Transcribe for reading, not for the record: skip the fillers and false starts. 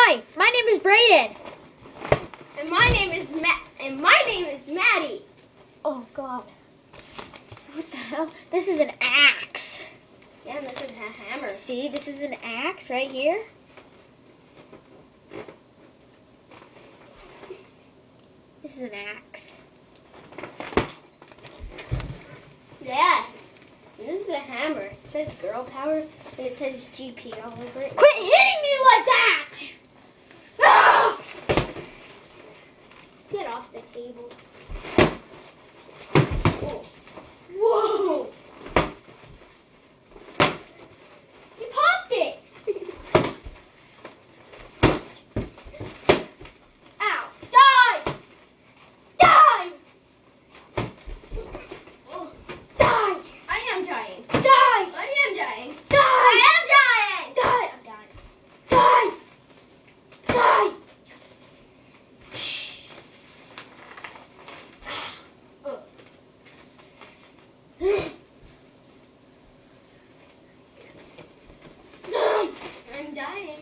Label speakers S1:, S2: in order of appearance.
S1: Hi, my name is Brayden.
S2: And my name is Maddie.
S1: Oh God. What the hell? This is an axe.
S2: Yeah, and this is a hammer.
S1: See, this is an axe right here. This is an axe.
S2: Yeah. And this is a hammer. It says girl power and it says GP all over it.
S1: Quit hitting me like that! Ah!
S2: Get off the table.
S1: Whoa. Whoa! You popped it! Ow! Die! Die!
S2: Oh,
S1: Die!
S2: I am dying.
S1: Die!
S2: I am dying.
S1: Die!
S2: I am dying.
S1: Die! I'm dying. Die! Die!
S2: I'm dying.